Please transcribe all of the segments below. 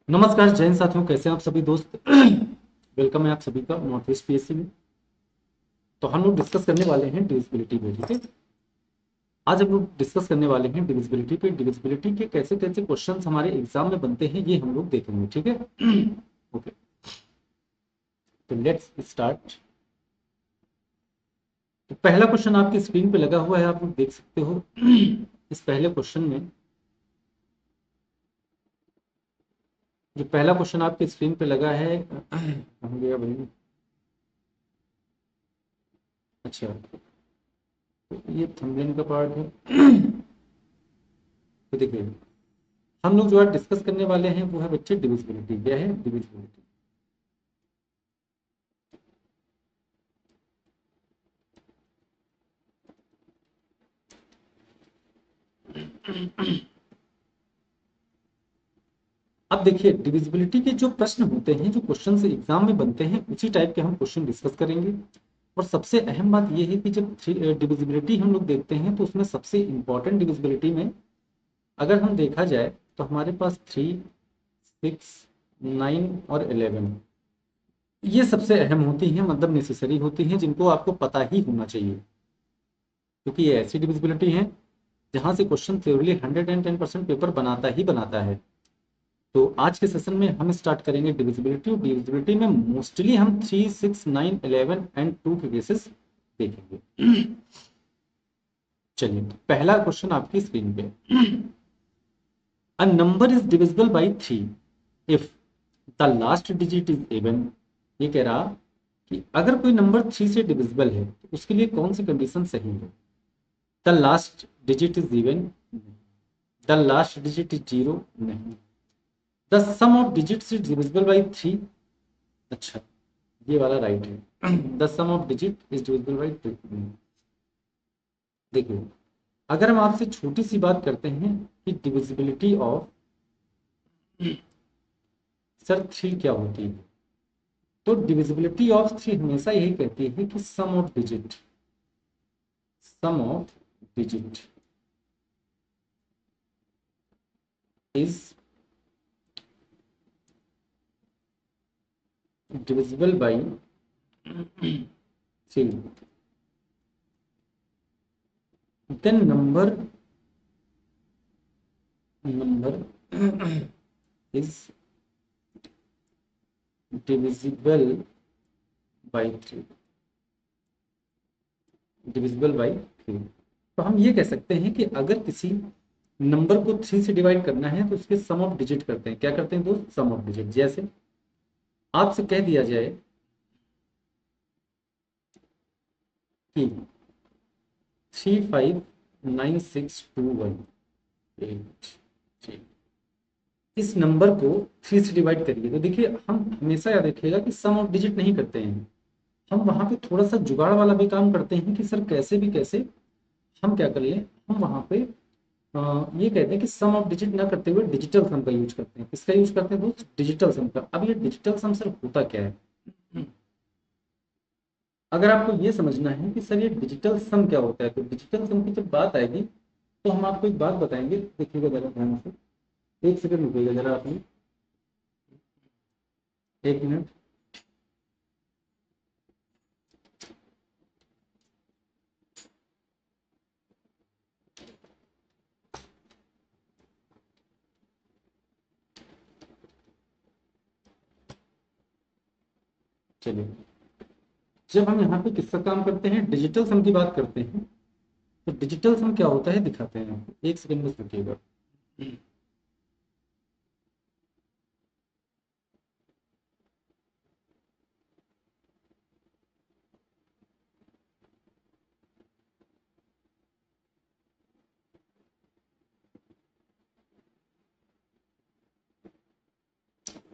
नमस्कार जैन साथियों, कैसे हैं आप सभी दोस्त। वेलकम है आप सभी का नॉर्थ ईस्ट पीएससी में। तो हम लोग डिस्कस करने वाले हैं डिविजिबिलिटी पे, ठीक है। आज हम लोग डिस्कस करने वाले हैं डिविजिबिलिटी पे। डिविजिबिलिटी के कैसे कैसे क्वेश्चंस हमारे एग्जाम में बनते हैं ये हम लोग देखेंगे, ठीक है। ओके, तो लेट्स स्टार्ट। तो पहला क्वेश्चन आपकी स्क्रीन पे लगा हुआ है, आप लोग देख सकते हो। इस पहले क्वेश्चन में जो पहला क्वेश्चन आपकी स्क्रीन पे लगा है, कहाँ गया भाई। अच्छा, तो ये थंबनेल का पार्ट है। तो देखिए, हम लोग जो है डिस्कस करने वाले हैं वो है बच्चे डिविजिबिलिटी। क्या है डिविजिबिलिटी? अब देखिए, डिविजिबिलिटी के जो प्रश्न होते हैं, जो क्वेश्चन से एग्जाम में बनते हैं, उसी टाइप के हम क्वेश्चन डिस्कस करेंगे। और सबसे अहम बात यह है कि जब डिविजिबिलिटी हम लोग देखते हैं तो उसमें सबसे इंपॉर्टेंट डिविजिबिलिटी में अगर हम देखा जाए तो हमारे पास 3, 6, 9 और 11 ये सबसे अहम होती हैं, मतलब नेसेसरी होती हैं, जिनको आपको पता ही होना चाहिए। क्योंकि ये ऐसी डिविजिबिलिटी है जहां से क्वेश्चन थ्योरली 110% पेपर बनाता ही बनाता है। तो आज के सेशन में हम स्टार्ट करेंगे डिविजिबिलिटी। और डिविजिबिलिटी में मोस्टली हम 3, 6, 9, 11 एंड 2 के केसेस देखेंगे। चलिए, तो पहला क्वेश्चन आपकी स्क्रीन पे। अ number is divisible by 3 if the last digit is even. ये कह रहा कि अगर कोई नंबर 3 से डिविजिबल है तो उसके लिए कौन सी कंडीशन सही है। The last digit is even, the last digit is zero, नहीं। The sum of digits is divisible by 3। अच्छा, ये वाला राइट है। The sum of digit is divisible by 3। देखिए, अगर हम आपसे छोटी सी बात करते हैं कि डिविजिबिलिटी ऑफ सर 3 क्या होती है, तो डिविजिबिलिटी ऑफ 3 हमेशा यही कहती है कि sum of digit is divisible by 3। Then number is divisible by 3, divisible by 3। तो हम ये कह सकते हैं कि अगर किसी नंबर को 3 से डिवाइड करना है तो उसके सम ऑफ डिजिट करते हैं। क्या करते हैं दोस्त? सम ऑफ डिजिट। जैसे आपसे कह दिया जाए कि 35962183, इस नंबर को 3 से डिवाइड करिए। तो देखिए, हम हमेशा याद रखिएगा कि सम ऑफ डिजिट नहीं करते हैं, हम वहां पे थोड़ा सा जुगाड़ वाला भी काम करते हैं कि सर कैसे भी कैसे हम क्या कर लें। हम वहां पे ये कहते हैं कि सम ऑफ डिजिट ना करते हुए डिजिटल सम का यूज करते हैं। किसका यूज करते हैं दोस्त? डिजिटल सम का। अब ये डिजिटल सम सर होता क्या है? अगर आपको ये समझना है कि सर ये डिजिटल सम क्या होता है, तो डिजिटल सम की जब बात आएगी तो हम आपको एक बात बताएंगे। देखिएगा जरा ध्यान से, एक सेकंड रुकिएगा जरा आपने, एक मिनट। चलिए, जब हम यहाँ पे किसका काम करते हैं, डिजिटल सम की बात करते हैं, तो डिजिटल सम क्या होता है दिखाते हैं आपको। एक सेकंड में रुकिएगा।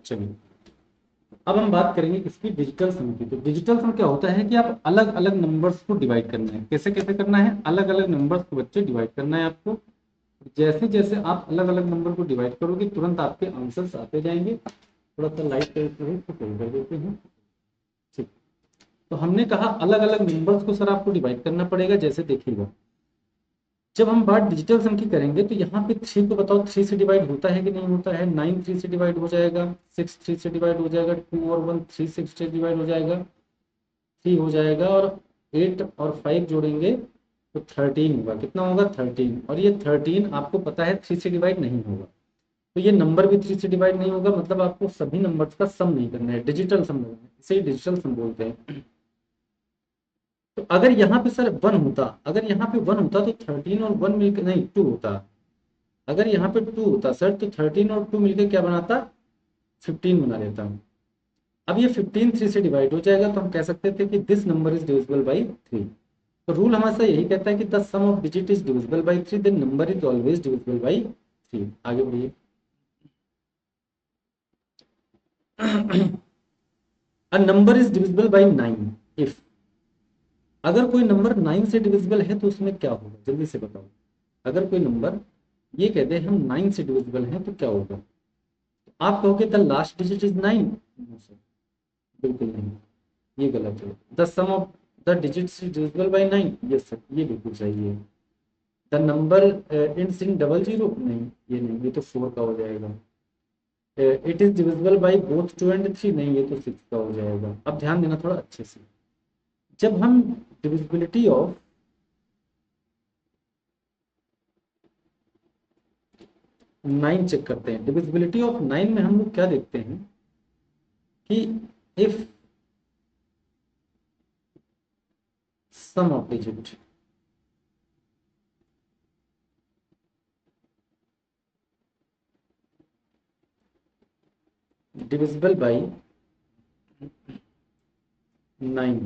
चलिए, अब हम बात करेंगे इसकी डिजिटल सम की। तो डिजिटल सम क्या होता है कि आप अलग अलग नंबर्स को डिवाइड करना है। कैसे कैसे करना है? अलग अलग नंबर्स को बच्चे डिवाइड करना है आपको। जैसे जैसे आप अलग अलग नंबर को डिवाइड करोगे तुरंत आपके आंसर्स आते जाएंगे। थोड़ा सा लाइट करके इसको सही कर देते हैं। ठीक, तो हमने कहा अलग अलग नंबर्स को सर आपको डिवाइड करना पड़ेगा। जैसे देखिएगा, जब हम बात डिजिटल सम की करेंगे तो यहाँ पे 3 को बताओ 3 से डिवाइड होता है कि नहीं होता है। 9 3 से डिवाइड हो जाएगा, 6 3 से डिवाइड हो जाएगा, 2 और 1 3 6 से डिवाइड हो जाएगा, 3 हो जाएगा, और 8 और 5 जोड़ेंगे तो 13 होगा। कितना होगा? 13। और ये 13 आपको पता है 3 से डिवाइड नहीं होगा, तो ये नंबर भी 3 से डिवाइड नहीं होगा। मतलब आपको सभी नंबर्स का सम नहीं करना है, डिजिटल सम करना है, इसे डिजिटल सम बोलते हैं। तो अगर यहाँ पे सर 1 होता, अगर यहाँ पे 1 होता तो 13 और 1 मिलकर, नहीं 2 होता। अगर यहाँ पे 2 होता सर तो 13 और 2 मिलकर क्या बनाता? 15 बना देता। अब ये 15 3 से डिवाइड हो जाएगा, तो हम कह सकते थे कि this number is divisible by 3। तो रूल हमारा यही कहता है कि the sum of digit is divisible by 3, then number is always divisible by 3। आगे बढ़िए। A number is divisible by 9 if, अगर कोई नंबर 9 से डिविजिबल है तो उसमें क्या होगा, जल्दी से बताओ। अगर कोई नंबर, ये कहते हैं हम 9 से डिविजिबल हैं तो क्या होगा? आप कहोगे द लास्ट डिजिट इज 9, बिल्कुल नहीं, ये गलत है। The sum of the digits is divisible by 9, yes sir, ये बिल्कुल सही है। The number ends in double zero, नहीं ये नहीं, ये तो 4 का हो जाएगा। It is divisible by both 2 and 3, नहीं ये तो 6 का हो जाएगा। अब ध्यान देना थोड़ा अच्छे से, जब हम डिविजिबिलिटी ऑफ 9 चेक करते हैं, डिविजिबिलिटी ऑफ 9 में हम लोग क्या देखते हैं कि if sum of digit divisible by 9,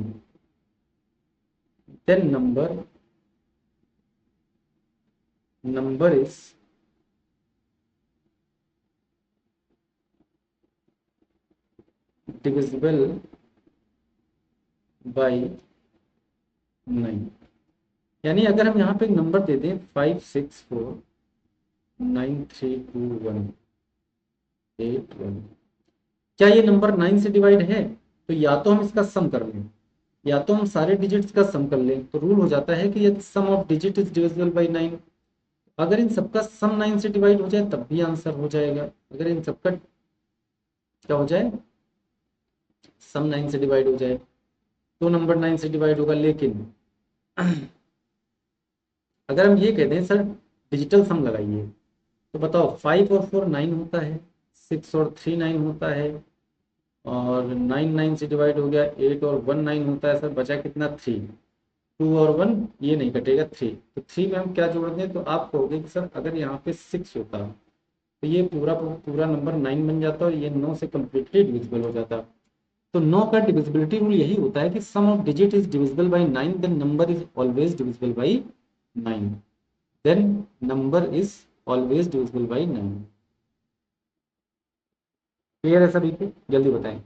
then number is divisible by 9। यानी अगर हम यहाँ पे एक नंबर दे दें 5 6 4 9 3 2 1 8 1, क्या ये नंबर 9 से डिवाइड है? तो या तो हम इसका सम कर लें, या तो हम सारे डिजिट्स का सम कर लें। तो रूल हो जाता है कि यदि sum of digit is divisible by 9, अगर इन सबका सम 9 से डिवाइड हो जाए तब भी आंसर हो जाएगा। अगर इन सबका क्या हो जाए, सम 9 से डिवाइड हो जाए तो नंबर 9 से डिवाइड होगा। लेकिन अगर हम ये कहते हैं सर डिजिटल सम लगाइए, तो बताओ 5 और 4 9 होता है, 6 और 3 9 होता है, और 9 9 से डिवाइड हो गया, 8 और 1 9 होता है। सर बचा कितना? 3। 2 और 1 ये नहीं कटेगा, 3। तो 3 में हम क्या जोड़ दें? तो आप कहोगे कि सर अगर यहाँ पे 6 होता तो ये पूरा पूरा नंबर 9 बन जाता और ये 9 से कम्प्लीटली डिविजिबल हो जाता। तो 9 का डिविजिबिलिटी रूल यही होता है कि sum of digit is divisible by 9, then number is always divisible by 9, then number is always divisible by 9। Clear है सभी को? जल्दी बताएं,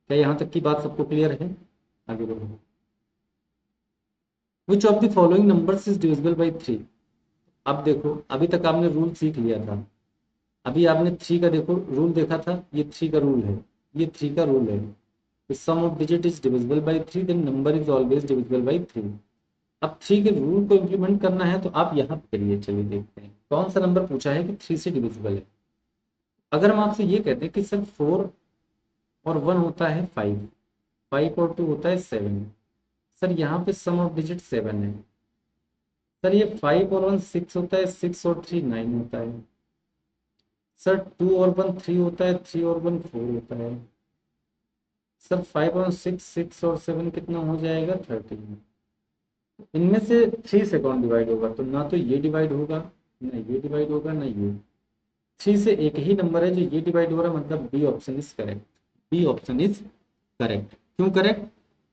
क्या यहाँ तक की बात सबको क्लियर है? आगे बढ़ो। Which of the following numbers is divisible by 3? अब देखो, अभी तक आपने रूल सीख लिया था, अभी आपने 3 का देखो रूल देखा था, ये 3 का रूल है, ये 3 का रूल है। Sum of digit is divisible by 3, then number is always divisible by 3। अब 3 के रूल को इम्प्लीमेंट करना है तो आप यहाँ पे करिए। चलिए देखते हैं कौन सा नंबर पूछा है कि 3 से डिविजिबल है। अगर हम आपसे ये कहते हैं कि सर 4 और 1 होता है 5, 5 और 2 होता है 7, सर यहाँ पे सम ऑफ डिजिट 7 है। सर ये 5 और 1 6 होता है, 6 और 3 9 होता है। सर 2 और 1 3 होता है, 3 और 1 4 होता है। सर 5 और 6 6 और 7 कितना हो जाएगा? 13। इनमें से 3 से कौन डिवाइड होगा? तो ना तो ये डिवाइड होगा, ना ये डिवाइड होगा, ना ये। 3 से एक ही नंबर है जो ये डिवाइड हो रहा है, मतलब B option is correct. B option is correct. क्यों करेक्ट?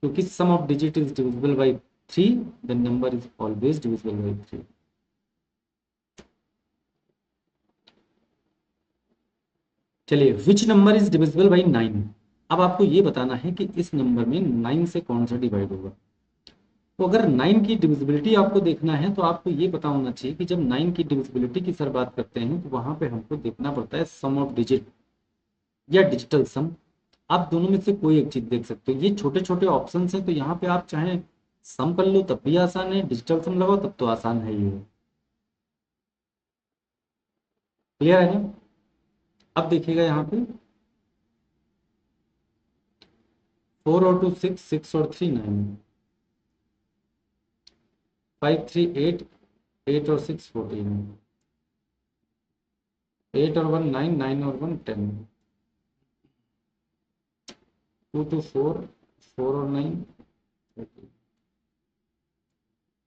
क्योंकि sum of digit is divisible by 3, the number is always divisible by 3। चलिए, which number is divisible by 9? अब आपको ये बताना है कि इस नंबर में 9 से कौन सा डिवाइड होगा। तो अगर 9 की डिविजिबिलिटी आपको देखना है तो आपको ये पता होना चाहिए कि जब 9 की डिविजिबिलिटी की सर बात करते हैं तो वहां पे हमको देखना पड़ता है सम ऑफ डिजिट या डिजिटल सम। आप दोनों में से कोई एक चीज देख सकते हो। ये छोटे छोटे ऑप्शन हैं, तो यहाँ पे आप चाहें सम कर लो तब भी आसान है, डिजिटल सम लगाओ तब तो आसान है ही है। क्लियर है ना? अब देखिएगा यहाँ पे 4 और 2 6, 6 और 3 9, 5 3 8, 8 और 6 14, 8 और 1 9, 9 और 1 10, 2 2 4, 4 और 9 13।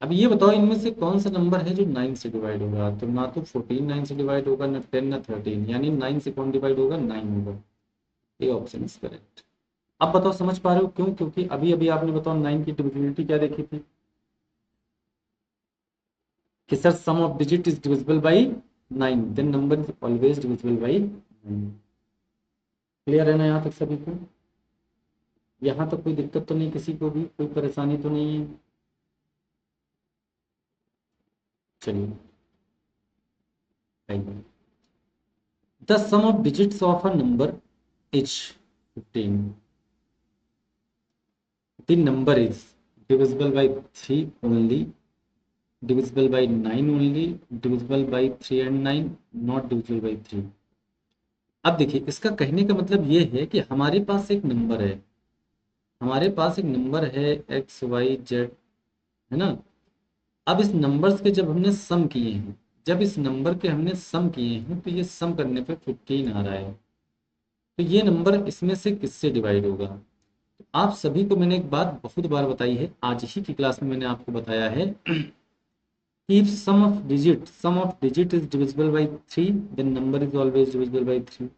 अब ये बताओ इनमें से कौन सा नंबर है जो 9 से डिवाइड होगा? तो ना तो 14 9 से डिवाइड होगा, ना 10 ना 13, यानी 9 से कौन डिवाइड होगा? 9 होगा। ये ऑप्शन इज करेक्ट। अब बताओ समझ पा रहे हो क्यों? क्योंकि अभी अभी आपने बताओ 9 की डिविजिबिलिटी क्या देखी थी कि sir sum of digit is divisible by 9, then number is always divisible by 9। Clear है ना यहाँ तक सभी को? यहाँ तक कोई दिक्कत तो नहीं, किसी को भी कोई परेशानी तो नहीं है? चलिए, the sum of digits of a number is 15, the number is divisible by 3 only, divisible by 9 only, divisible by 3 and 9, not divisible by 3। अब देखिए इसका कहने का मतलब ये है कि हमारे पास एक नंबर है, हमारे पास एक नंबर है एक्स वाई जेड, है ना? अब इस नंबर्स के जब हमने सम किए हैं, जब इस नंबर के हमने सम किए हैं तो ये सम करने पे 15 आ रहा है। तो ये नंबर इसमें से किससे डिवाइड होगा? आप सभी को मैंने एक बात बहुत बार बताई है, आज ही की क्लास में मैंने आपको बताया है if sum of digit is divisible by 3, then number is always divisible by 3।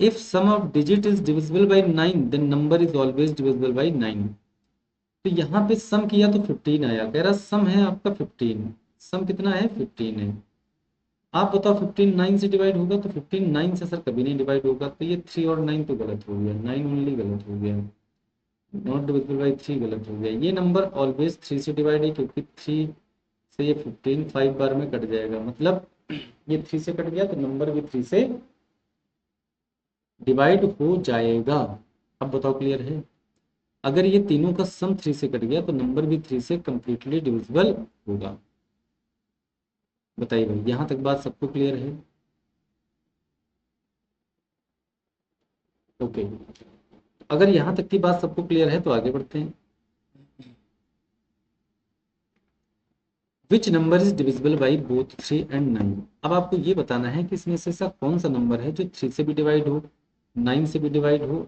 if sum of digit is divisible by 9, then number is always divisible by 9। तो यहाँ पे सम किया तो 15 आया, कह रहा सम है आपका 15, सम कितना है? 15 है। आप बताओ 15 9 से डिवाइड होगा? तो 15 9 से सर कभी नहीं डिवाइड होगा, तो ये 3 और 9 तो गलत हो गया, 9 ओनली गलत हो गया, नॉट डिविजिबल बाई 3 गलत हो गया। ये नंबर ऑलवेज 3 से डिवाइड है, क्योंकि 3 से ये 15 5 बार में कट जाएगा, मतलब ये 3 से कट गया तो नंबर भी 3 से डिवाइड हो जाएगा। अब बताओ क्लियर है? अगर ये तीनों का सम 3 से कट गया तो नंबर भी 3 से कंप्लीटली डिविजिबल होगा। बताइए भाई, यहां तक बात सबको क्लियर है? ओके, अगर यहां तक की बात सबको क्लियर है तो आगे बढ़ते हैं। विच number is divisible by both 3 and 9। अब आपको ये बताना है कि इसमें से ऐसा कौन सा नंबर है जो 3 से भी डिवाइड हो, 9 से भी डिवाइड हो।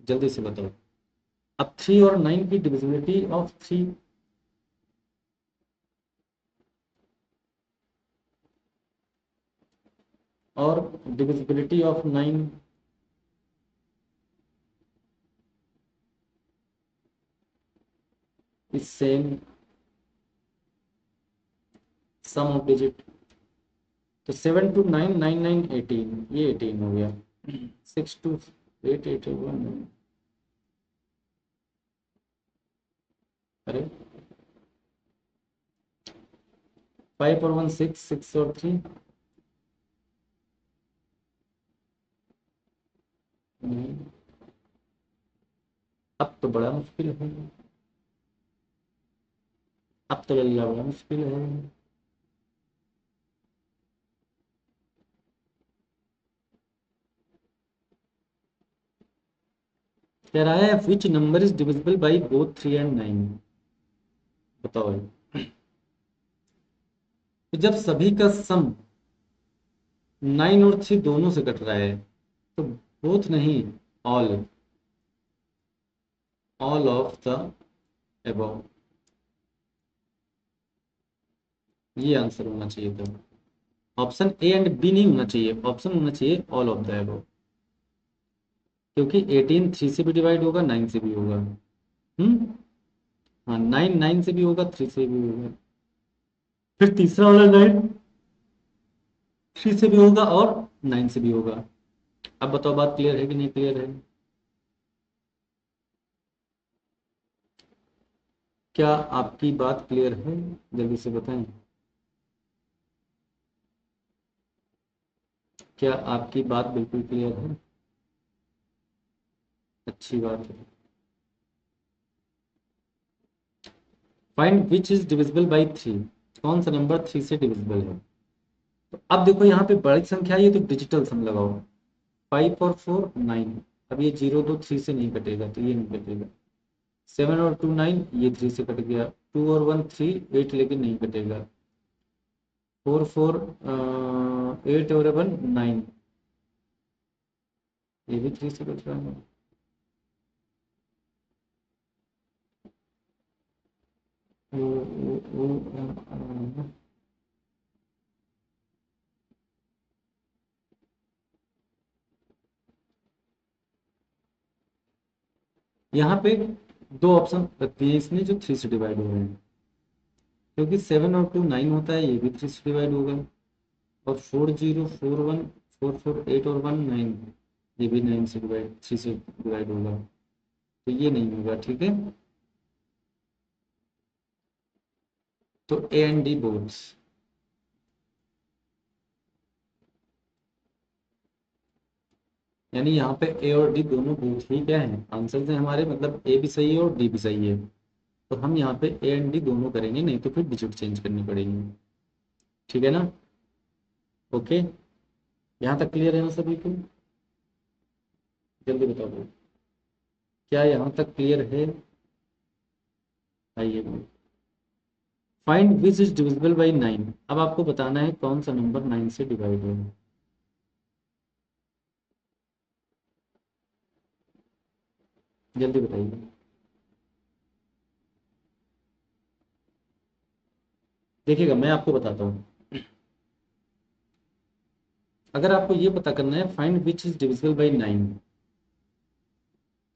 जल्दी से बताओ। अब 3 और 9 की डिविजिबिलिटी ऑफ 3 और divisibility of 9 is same, sum of digit. तो 7 टू 9 9 9 18, ये 18 हो गया। 6 टू 8 8 1, अरे 5 और 1 6, 6 और 3 9। अब तो बड़ा मुश्किल है, अब तो लल्ला बड़ा मुश्किल है। कह रहा है विच number is divisible by both 3 and 9। बताओ भाई, तो जब सभी का सम 9 और 3 दोनों से कट रहा है तो बोथ नहीं, all, all of the above, ये आंसर होना चाहिए था। ऑप्शन ए एंड बी नहीं होना चाहिए, ऑप्शन होना चाहिए ऑल ऑफ द अबव, क्योंकि 18 3 से भी डिवाइड होगा, 9 से भी होगा। हम्म, हाँ 9 9 से भी होगा, 3 से भी होगा, फिर तीसरा वाला 9 3 से भी होगा और 9 से भी होगा। अब बताओ बात क्लियर है कि नहीं क्लियर है? क्या आपकी बात क्लियर है? जल्दी से बताएं, क्या आपकी बात बिल्कुल क्लियर है? अच्छी बात है। Find which is divisible by three, कौन सा नंबर थ्री से डिविजिबल है। तो अब देखो यहाँ पे बड़ी संख्या है, ये तो डिजिटल सम लगाओ। 5 और 4 9, अब ये 0 2 3 से नहीं कटेगा तो ये नहीं कटेगा। 7 और 2 9, ये 3 से कट गया। 2 और 1 3, 8 लेकिन नहीं कटेगा। 4 4 8 और 1 9, ये भी 3 से कट रहा है। ओ, यहाँ पे दो ऑप्शन रख दिए इसने जो 3 से डिवाइड हो रहे हैं, क्योंकि 7 और 2 9 होता है, ये भी 3 से डिवाइड होगा। और 4 0 4 1 4 4 8 और 1 9, ये भी 9 से डिवाइड 3 से डिवाइड होगा, तो ये नहीं होगा। ठीक है, तो ए एंड डी बोथ। यानी यहाँ पे ए और डी दोनों बोथ ही क्या है, आंसर है हमारे, मतलब ए भी सही है और डी भी सही है। तो हम यहाँ पे ए एंड डी दोनों करेंगे, नहीं तो फिर डिजिट चेंज करनी पड़ेगी। ठीक है ना, ओके, यहाँ तक क्लियर है ना सभी को? जल्दी बताओ, क्या यहाँ तक क्लियर है? आइए, find which is divisible by 9, अब आपको बताना है कौन सा नंबर 9 से डिवाइड है। जल्दी बताइए। देखिएगा, मैं आपको बताता हूँ। अगर आपको ये पता करना है find which is divisible by 9,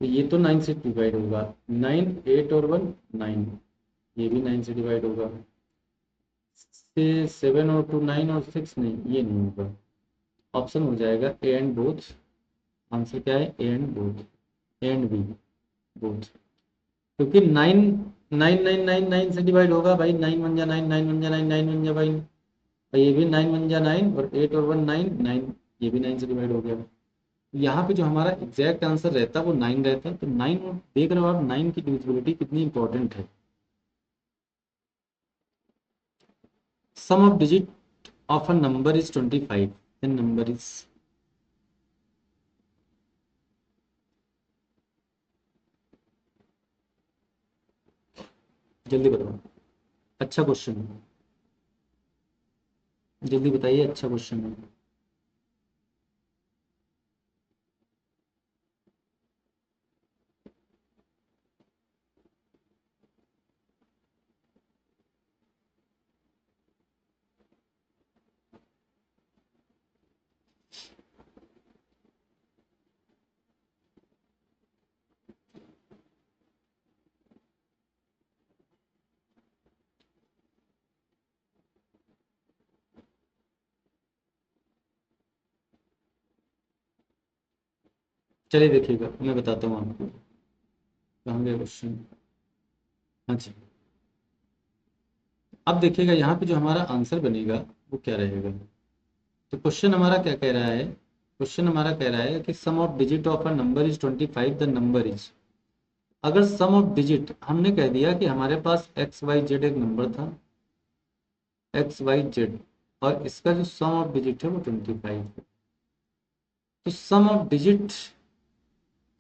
तो ये तो 9 से डिवाइड होगा। 9 8 और 1 9, ये भी 9 से डिवाइड होगा। 7 और 2 9 और 6 नहीं, ये नहीं होगा। ऑप्शन हो जाएगा ए एंड बोथ। आंसर क्या है? A and both, A and B both. क्योंकि 9 9 9 9 9 से डिवाइड होगा भाई। 9 1 जा 9, 9 1 जा 9, 9 1 जा भाई, और ये भी 9 1 जा 9, और 8 और 1 9 9, ये भी 9 से डिवाइड हो गया। यहाँ पे जो हमारा एग्जैक्ट आंसर रहता है वो 9 रहता है। तो 9, देख रहे हो आप 9 की डिविजिबिलिटी कितनी इंपॉर्टेंट है। Sum of digit of a number is 25, then number is, जल्दी बताओ। अच्छा क्वेश्चन है, जल्दी बताइए, अच्छा क्वेश्चन है। चलिए देखिएगा, मैं बताता हूँ आपको। कहाँ गया क्वेश्चन? हाँ जी, अब देखिएगा यहाँ पे जो हमारा आंसर बनेगा वो क्या रहेगा। तो क्वेश्चन हमारा क्या कह रहा है? क्वेश्चन हमारा कह रहा है कि sum of digit of a number is 25, the number is. अगर सम ऑफ डिजिट हमने कह दिया कि हमारे पास एक्स वाई जेड एक नंबर था, एक्स वाई जेड, और इसका जो सम ऑफ डिजिट है वो 25 है। तो सम ऑफ डिजिट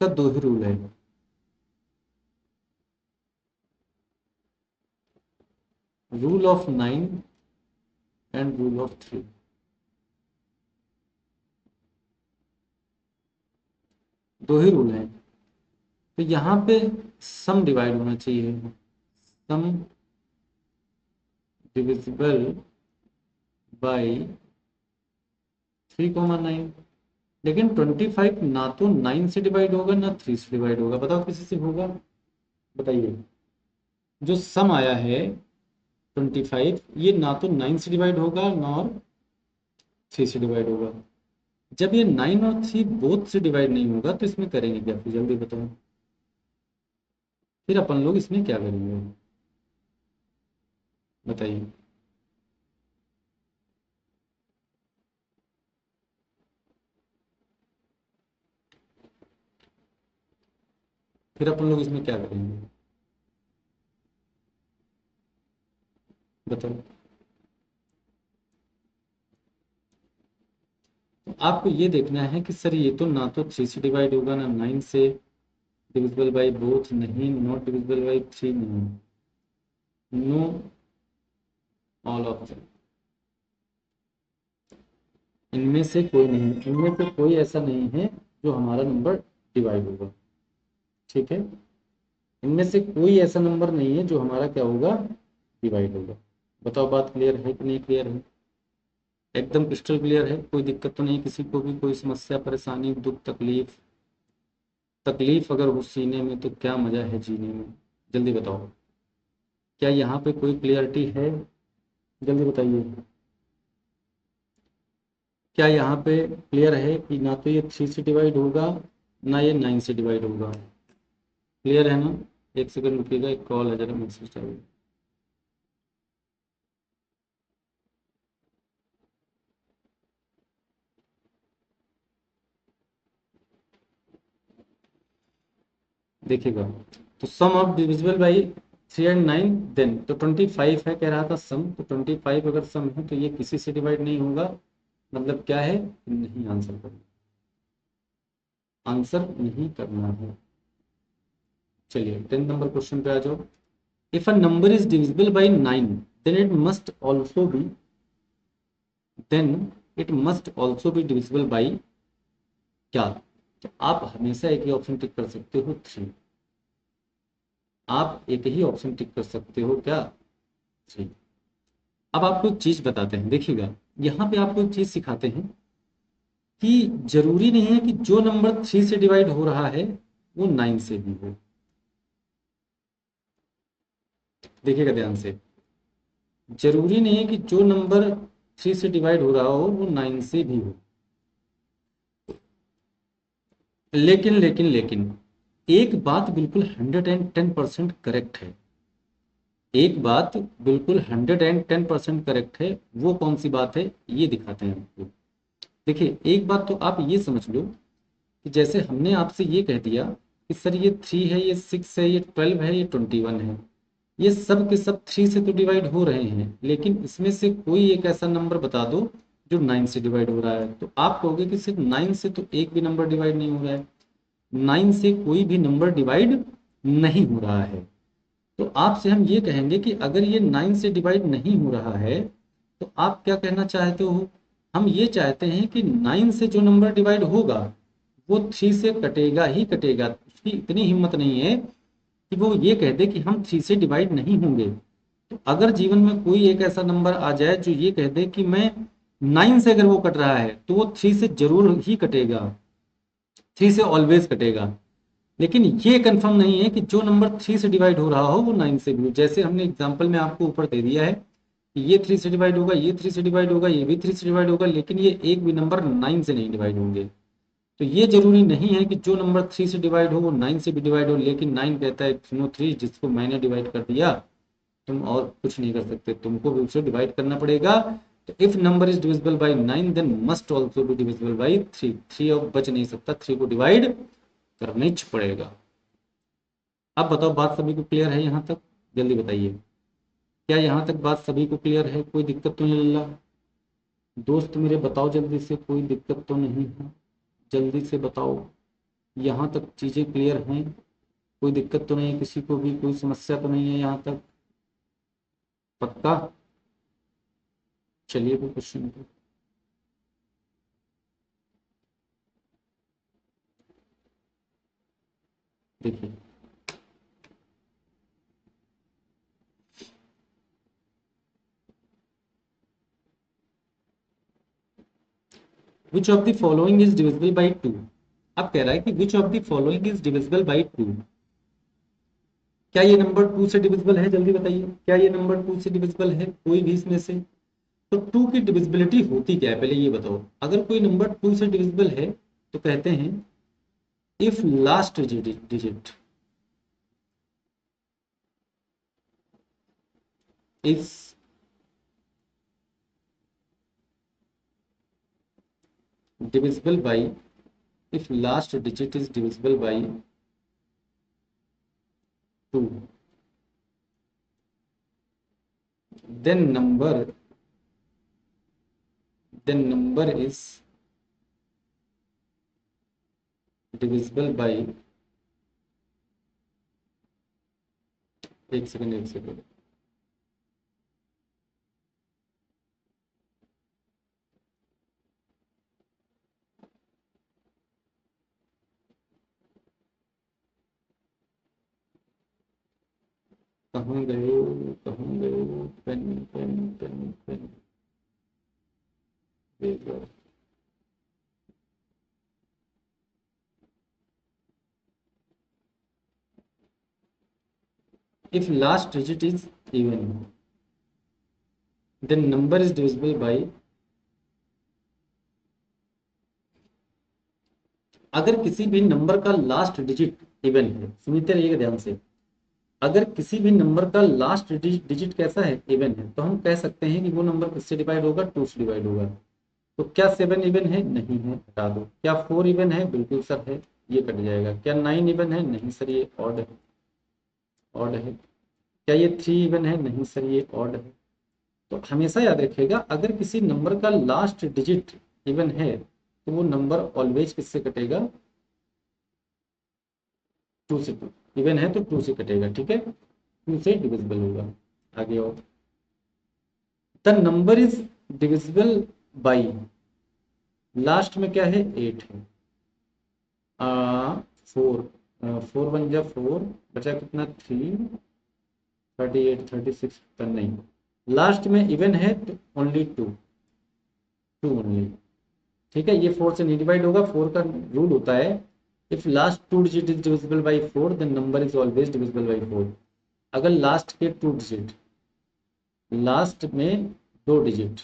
का दो ही रूल है, rule of 9 and rule of 3। दो ही रूल हैं। तो यहाँ पे सम डिवाइड होना चाहिए, सम डिविजिबल बाई 3 9। लेकिन 25 ना तो 9 से डिवाइड होगा ना 3 से डिवाइड होगा, बताओ किसी से होगा? बताइए। जो सम आया है 25, ये ना तो 9 से डिवाइड होगा ना और 3 से डिवाइड होगा। जब ये 9 और 3 बोथ से डिवाइड नहीं होगा तो इसमें करेंगे क्या फिर, जल्दी बताओ। फिर अपन लोग इसमें क्या करेंगे, बताइए। फिर अपन लोग इसमें क्या करेंगे? बताओ। तो आपको ये देखना है कि सर ये तो ना तो 3 से डिवाइड होगा ना 9 से, डिविजिबल बाई बोथ नहीं, नॉट डिविजिबल बाई 3 नहीं, नो ऑल ऑफ देम, इनमें से कोई नहीं, इनमें से कोई ऐसा नहीं है जो हमारा नंबर डिवाइड होगा। ठीक है, इनमें से कोई ऐसा नंबर नहीं है जो हमारा क्या होगा, डिवाइड होगा। बताओ बात क्लियर है कि नहीं क्लियर है? एकदम क्रिस्टल क्लियर है, कोई दिक्कत तो नहीं किसी को भी, कोई समस्या परेशानी दुख तकलीफ? तकलीफ अगर हो सीने में तो क्या मजा है जीने में, जल्दी बताओ। क्या यहाँ पे कोई क्लियरिटी है? जल्दी बताइए। क्या यहाँ पे क्लियर है कि ना तो ये 3 से डिवाइड होगा ना ये 9 से डिवाइड होगा? क्लियर है ना? एक सेकंड रुकिएगा, एक कॉल है, जरा मैसेज चाहिए। देखिएगा, तो sum of divisible by 3 and 9, then तो 25 है कह रहा था सम, तो 25 अगर सम है तो ये किसी से डिवाइड नहीं होगा, मतलब क्या है, नहीं आंसर करना, आंसर नहीं करना है। चलिए 10 नंबर क्वेश्चन पे आ जाओ। If a number is divisible by 9 then it must also be, then it must also be divisible by क्या? तो आप हमेशा एक ही ऑप्शन टिक कर सकते हो, 3। आप एक ही ऑप्शन टिक कर सकते हो, क्या? 3। अब आपको एक चीज बताते हैं, देखिएगा, यहाँ पे आपको एक चीज सिखाते हैं कि जरूरी नहीं है कि जो नंबर 3 से डिवाइड हो रहा है वो 9 से भी हो। देखिएगा ध्यान से, जरूरी नहीं है कि जो नंबर 3 से डिवाइड हो रहा हो वो 9 से भी हो। लेकिन एक बात बिल्कुल 110% करेक्ट है, एक बात बिल्कुल 110% करेक्ट है। वो कौन सी बात है, ये दिखाते हैं आपको। देखिए, एक बात तो आप ये समझ लो कि जैसे हमने आपसे ये कह दिया कि सर ये 3 है, ये 6 है, ये 12 है, ये 21 है, ये सब के सब 3 से तो डिवाइड हो रहे हैं, लेकिन इसमें से कोई एक ऐसा नंबर बता दो जो 9 से डिवाइड हो रहा है। तो आप कहोगे कि सिर्फ 9 से तो एक भी नंबर डिवाइड नहीं हो रहा है, 9 से कोई भी नंबर डिवाइड नहीं हो रहा है। तो आपसे हम ये कहेंगे कि अगर ये 9 से डिवाइड नहीं हो रहा है तो आप क्या कहना चाहते हो? हम ये चाहते हैं कि 9 से जो नंबर डिवाइड होगा वो 3 से कटेगा ही कटेगा। उसकी इतनी हिम्मत नहीं है कि वो ये कह दे कि हम 3 से डिवाइड नहीं होंगे। तो अगर जीवन में कोई एक ऐसा नंबर आ जाए जो ये कह दे कि मैं 9 से अगर वो कट रहा है तो वो 3 से जरूर ही कटेगा, 3 से ऑलवेज कटेगा। लेकिन ये कंफर्म नहीं है कि जो नंबर 3 से डिवाइड हो रहा हो वो 9 से भी हो। जैसे हमने एग्जांपल में आपको ऊपर दे दिया है कि ये 3 से डिवाइड होगा, ये 3 से डिवाइड होगा, ये भी 3 से डिवाइड होगा, लेकिन ये एक भी नंबर 9 से नहीं डिवाइड होंगे। तो ये जरूरी नहीं है कि जो नंबर 3 से डिवाइड हो वो 9 से भी डिवाइड हो, लेकिन 9 कहता है सुनो 3 जिसको मैंने डिवाइड कर दिया तुम और कुछ नहीं कर सकते, तुमको भी उसे डिवाइड करना पड़ेगा। तो if number is divisible by 9 then must also be divisible by 3, 3 अब बच नहीं सकता, 3 को डिवाइड करना ही पड़ेगा। अब बताओ बात सभी को क्लियर है यहाँ तक? जल्दी बताइए, क्या यहाँ तक बात सभी को क्लियर है? कोई दिक्कत तो नहीं लल्ला? दोस्त मेरे बताओ जल्दी से, कोई दिक्कत तो नहीं है? जल्दी से बताओ, यहाँ तक चीज़ें क्लियर हैं? कोई दिक्कत तो नहीं है किसी को भी, कोई समस्या तो नहीं है यहाँ तक? पक्का? चलिए कोई क्वेश्चन पे। देखिए, which of the following is divisible by 2? अब कह रहा है कि which of the following is divisible by 2? क्या ये नंबर 2 से डिविजिबल है? जल्दी बताइए, क्या ये नंबर 2 से डिविजिबल है कोई भी इसमें से? तो 2 की डिविजिबिलिटी होती क्या है पहले ये बताओ। अगर कोई नंबर 2 से डिविजिबल है तो कहते हैं if last digit is divisible by, if last digit is divisible by 2, then number is divisible by, एक सेकंड, कहाँ गए हो, कहाँ गए हो, पेन पेन पेन पेन, देखो। If last digit is even, then number is divisible by, अगर किसी भी नंबर का लास्ट डिजिट इवन है, सुनते रहिएगा ध्यान से, अगर किसी भी नंबर का लास्ट डिजिट कैसा है, इवन है, तो हम कह सकते हैं कि वो नंबर किससे डिवाइड होगा, 2 से डिवाइड होगा। तो क्या 7 इवन है, नहीं है, हटा दो। क्या 4 इवन है, बिल्कुल सर है, ये कट जाएगा। क्या 9 इवन है, नहीं सर ये ऑड है, ऑड है। क्या ये 3 इवन है, नहीं सर ये ऑड है। तो हमेशा याद रखिएगा, अगर किसी नंबर का लास्ट डिजिट इवन है तो वो नंबर ऑलवेज किससे कटेगा, 2 से। 2 इवन है तो 2 से कटेगा, ठीक है, 2 से डिविजिबल होगा। आगे और, the number is divisible by, last में क्या है, 8 है, 4, 4 बन गया 4, बचा कितना, 3, 38, 36, तो नहीं, लास्ट में इवन है तो ओनली 2, 2 ओनली, ठीक है। ये 4 से नहीं डिवाइड होगा। 4 का रूल होता है, if last 2 digit is divisible by 4 then number is always divisible by 4। अगर लास्ट के 2 डिजिट, लास्ट में 2 डिजिट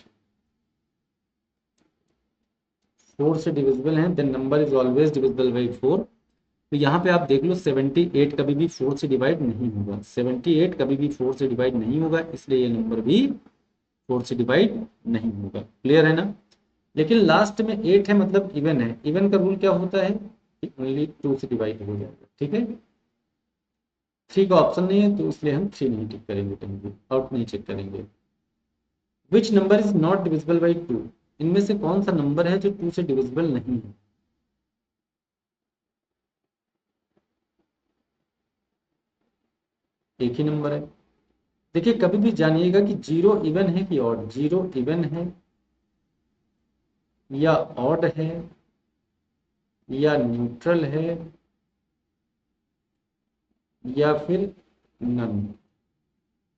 4 से डिविजिबल हैं then number is always divisible by 4। तो यहाँ पे आप देख लो, 78 कभी भी 4 से डिवाइड नहीं होगा, 78 कभी भी 4 से डिवाइड नहीं होगा, इसलिए ये नंबर भी 4 से डिवाइड नहीं होगा। क्लियर है ना। लेकिन लास्ट में 8 है मतलब इवन है, इवन का रूल क्या होता है कि ओनली 2 से डिवाइड हो जाएगा, ठीक है। 3 का ऑप्शन नहीं है तो इसलिए हम 3 नहीं टिक करेंगे, कहीं भी आउट नहीं चेक करेंगे। विच number is not divisible by 2, इनमें से कौन सा नंबर है जो 2 से डिविजिबल नहीं है। एक ही नंबर है। देखिए कभी भी जानिएगा कि 0 इवन है कि ऑड, 0 इवन है या ऑड है या न्यूट्रल है या फिर नन।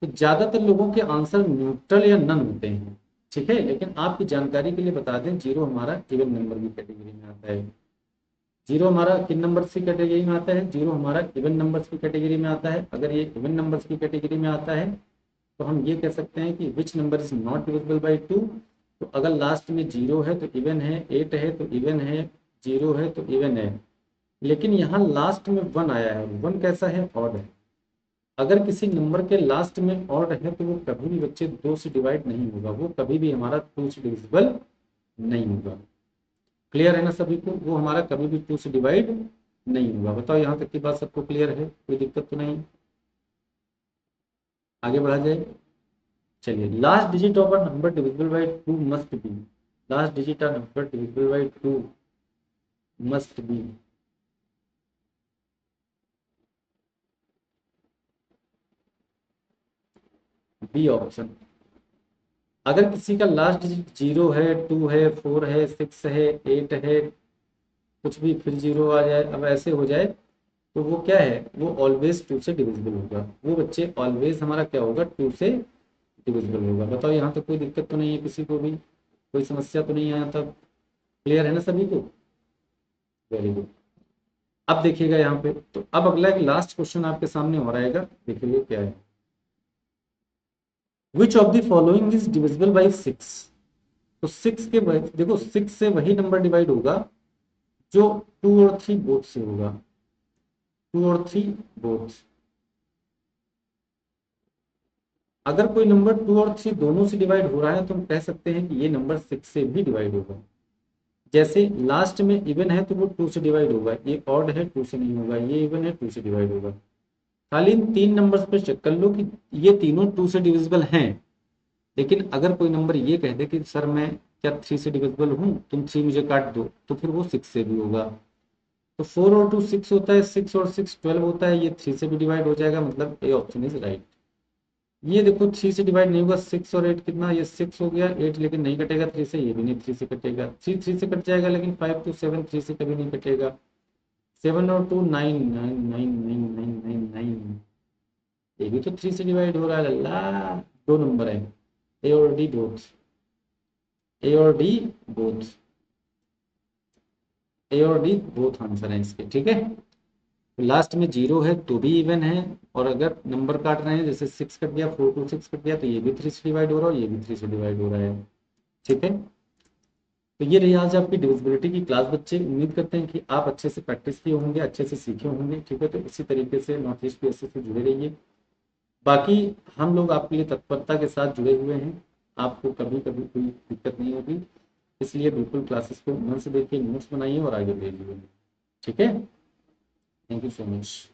तो ज्यादातर लोगों के आंसर न्यूट्रल या नन होते हैं, ठीक है। लेकिन आपकी जानकारी के लिए बता दें, 0 हमारा इवन नंबर की कैटेगरी में आता है। 0 हमारा किन नंबर्स की कैटेगरी में आता है, 0 हमारा इवन नंबर्स की कैटेगरी में आता है। अगर ये इवन नंबर्स की कैटेगरी में आता है तो हम ये कह सकते हैं कि विच number is not divisible by 2। तो अगर लास्ट में 0 है तो इवन है, 8 है तो इवन है, 0 है तो इवन है। लेकिन यहाँ लास्ट में 1 आया है, 1 कैसा है, ऑड है। अगर किसी नंबर के लास्ट में ऑड है तो वो कभी भी बच्चे 2 से डिवाइड नहीं होगा, वो कभी भी हमारा 2 से डिविजिबल नहीं होगा। क्लियर है ना सभी को, वो हमारा कभी भी 2 से डिवाइड नहीं होगा। बताओ यहाँ तक की बात सबको क्लियर है, कोई दिक्कत तो नहीं। आगे बढ़ा जाए। चलिए, last digit of a number divisible by 2 must be, last digit of number divisible by 2 must be, be option. अगर किसी का लास्ट डिजिट 0 है, 2 है, 4 है, 6 है, 8 है, कुछ भी फिर 0 आ जाए, अब ऐसे हो जाए, तो वो क्या है, वो ऑलवेज 2 से डिविजिबल होगा। वो बच्चे ऑलवेज हमारा क्या होगा, 2 से डिविजिबल होगा। बताओ यहाँ तक कोई दिक्कत तो नहीं है किसी को भी, कोई समस्या तो नहीं है यहाँ तक। क्लियर है ना सभी को, वेरी गुड। अब देखिएगा यहाँ पे, तो अब अगला एक लास्ट क्वेश्चन आपके सामने हो रहेगा, देखिए क्या है। Which of the following is divisible by 6। तो 6 के देखो, 6 से वही नंबर डिवाइड होगा जो 2 और 3 बोथ से होगा, 2 और 3 बोथ। अगर कोई नंबर 2 और 3 दोनों से डिवाइड हो रहा है तो हम कह सकते हैं कि ये नंबर 6 से भी डिवाइड होगा। जैसे लास्ट में इवन है तो वो 2 से डिवाइड होगा, ये ऑड है 2 से नहीं होगा, ये इवन है 2 से डिवाइड होगा। खाली इन 3 नंबर्स पे चेक कर लो कि ये तीनों 2 से डिविजिबल हैं, लेकिन अगर कोई नंबर ये कह दे कि सर मैं क्या 3 से डिविजिबल हूँ, तुम 3 मुझे काट दो, तो फिर वो 6 से भी होगा। तो 4 और 2 6 होता है, 6 और 6 12 होता है, ये 3 से भी डिवाइड हो जाएगा, मतलब ए ऑप्शन इज राइट। ये देखो 3 से डिवाइड नहीं होगा, 6 और 8 कितना, ये 6 हो गया, 8 लेकिन नहीं कटेगा 3 से, ये भी नहीं 3 से कटेगा, 3 3 से कट जाएगा, लेकिन 5 to 7 3 से कभी नहीं कटेगा। 7 और 2 9 9 9 9 9 9 9, ये भी तो 3 से डिवाइड हो रहा है लल्ला। दो नंबर है, ए और डी बोथ, ए और डी बोथ, ए और डी बोथ आंसर है इसके, ठीक है। लास्ट में जीरो है तो भी इवन है, और अगर नंबर काट रहे हैं जैसे 6 कट गया, 4 to 6 कट गया, तो ये भी 3 से डिवाइड हो रहा है, ये भी 3 से डिवाइड हो रहा है, ठीक है। तो ये रही आज आपकी डिविजिबिलिटी की क्लास बच्चे। उम्मीद करते हैं कि आप अच्छे से प्रैक्टिस किए होंगे, अच्छे से सीखे होंगे, ठीक है। तो इसी तरीके से नॉर्थ ईस्ट पीएससी से जुड़े रहिए। बाकी हम लोग आपके लिए तत्परता के साथ जुड़े हुए हैं, आपको कभी कभी कोई दिक्कत नहीं होगी, इसलिए बिल्कुल क्लासेस को मन से देखिए, नोट्स बनाइए और आगे भेजिए, ठीक है। Thank you so much.